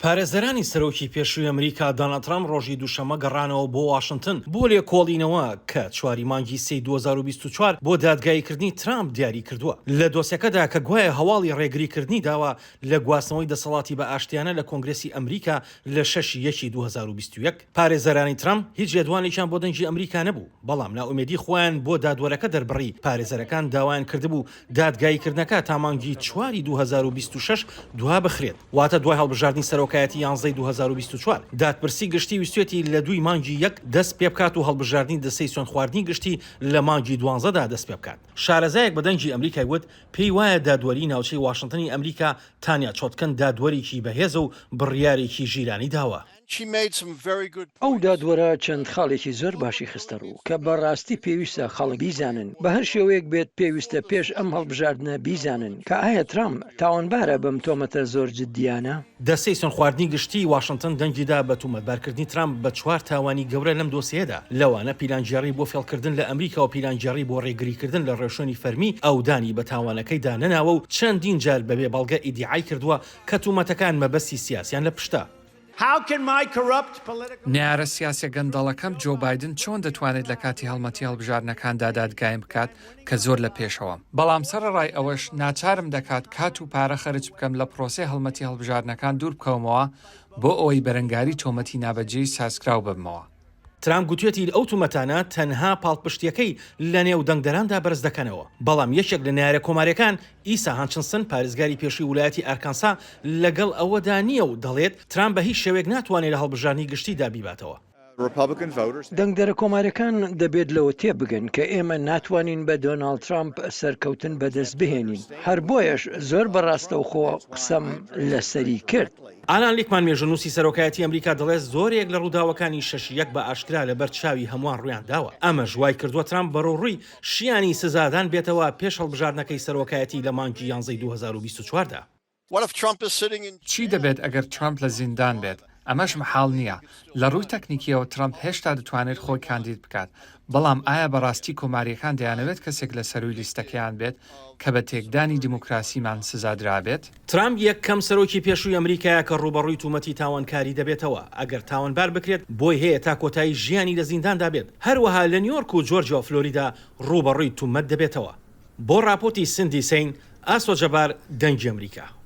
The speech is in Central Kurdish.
پارێزەرانی سەرۆکی پێشووی ئەمریکا دۆناڵد ترامپ ڕۆژی دووشەممە گەڕانەوە بۆ واشنگتن بۆ لێکۆڵینەوە کە 4 مانگی 2024 بۆ دادگاییکردنی ترامپ دیاری کردووە. لە دۆسیەکەدا کە گوایە هەواڵی ڕێگریکردنی داوە لە گواستنەوەی دەسەڵاتی بە ئاشتیانە لە کۆنگرێسی ئەمریکا لە 6 2021 پارێزەرانی ترامپ هیچ لێدوانێکیان بۆ دەنگی ئەمریکا نەبوو، بەڵام ناومێدی خۆیان بۆ دادوەرەکە دەربڕی. پارێزەرەکان داوایان کردبوو دادگاییکردنەکە تا مانگی 4 2026 دوها بخرێت، واتە دوای هەڵبژاردننی سەرۆکایەتی 11 2024 دادپرسی گشتی ویستێتی لە 2 مانگی 1 دەست پێ بکات و هەڵبژاردننی دەسەی سوێن خواردنی گشتی لە مانگی 12دا دەست پێ بکات. شارەزایەک بە دەنگی ئەمریکای وت پێی وایە دادوەری ناوچەی واشنگتنی ئەمریکا تانیا چۆتکەن دادوەرێکی بەهێز و بڕیارێکی ژیرانی داوە. ئەو دادوەرە چەند خاڵێکی زۆر باشی خستە ڕوو کە بەڕاستی پێویستە خەڵک بیزانن بە هەر شێوەیەک بێت پێویستە پێش ئەم هەڵبژاردنە بیزانن کە ئایا ترامپ تاوانبارە بەم تۆمەتە زۆر جددیانە. دەسەی سوێن خواردنی گشتی واشنگتن دەنگیدا بە تومەتبارکردنی ترامپ بە 4 تاوانی گەورە لەم دۆسیەدا، لەوانە پیلانجیێڕی بۆ فێڵکردن لە ئەمریکا و پیلانجیێڕی بۆ ڕێگریکردن لە ڕێشۆنی فەرمی ئەودانی بە تاوانەکەیدا نەناوە و چەندین جار بەبێ بەڵگە ئیدیعای کردووە کە تومەتەکان مەبەستی سیاسیان لە پشتە. نیارە سیاسە گەندەڵەکەم جۆ بایدن چۆن دەتوانێت لە کاتی هەڵمەتی هەڵبژاردنەکاندا دادگایم بکات کە زۆر لە پێشەوە. بەڵام سەرڕای ئەوەش ناچارم دەکات کات و پارە خەرج بکەم لە پرۆسێ هەڵمەتی هەڵبژاردنەکان دوور بکەومەوە بۆ ئەوەی بەرەنگاری تۆمەتی نابەجێی سازکراو ببمەوە. ترامپ گوتوێتی ئەو تومەتانە تەنها پاڵپشتیەکەی لە نێو دەنگدەراندا بەرز دەکەنەوە. بەڵام یەکێک لە نارە کۆمارەکان ئیسا هانچنسن پارێزگاری پێشووی ویلایەتی ئارکانسا لەگەڵ ئەوەدا نییە و دەڵێت ترامپ بە هیچ شێوێک ناتوانێت لە هەڵبژاردننی گشتیدا بیباتەوە. دەنگدەرە کۆمارەکان دەبێت لەوە تێبگەن کە ئێمە ناتوانین بە دۆناڵد ترامپ سەرکەوتن بەدەست بهێنین، هەر بۆیەش زۆر بەڕاستەوخۆ قسەم لەسەری کرد. ئالان لیکمان مێژەنووسی سەرۆکایەتی ئەمریکا دەڵێت زۆرێک لە ڕووداوەکانی 6 بە ئاشکرا لەبەر چاوی هەمووان ڕویان داوە. ئەمە ژوای کردووە ترامپ بەڕۆڕووی شیانی سزادان بێتەوە پێش هەڵبژاردنەکەی سەرۆکایەتی لە مانگی 11 2024دا. چی دەبێت ئەگەر ترامپ لە زیندان بێت؟ ئەمەش محاڵ نییە. لە ڕووی تەکنیکیەوە ترامپ هێشتا دەتوانێت خۆی کاندید بکات، بەڵام ئایا بەڕاستی کۆماریەکان دەیانەوێت کەسێک لە سەروی لیستەکەیان بێت کە بە تێکدانی دیموکراسیمان سزادرابێت؟ ترامپ یەکەم سەرۆکی پێشووی ئەمریکایە کە ڕوبەڕووی تومەتی تاوانکاری دەبێتەوە. ئەگەر تاوانبار بکرێت بۆی هەیە تا کۆتایی ژیانی لە زینداندا بێت. هەروەها لە نیویۆرک و جۆرجیا و فلۆریدا ڕوبەڕووی تومەت دەبێتەوە. بۆ راپۆرتی سندی سین ئاسۆ جەبار، دەنگی ئەمریکا.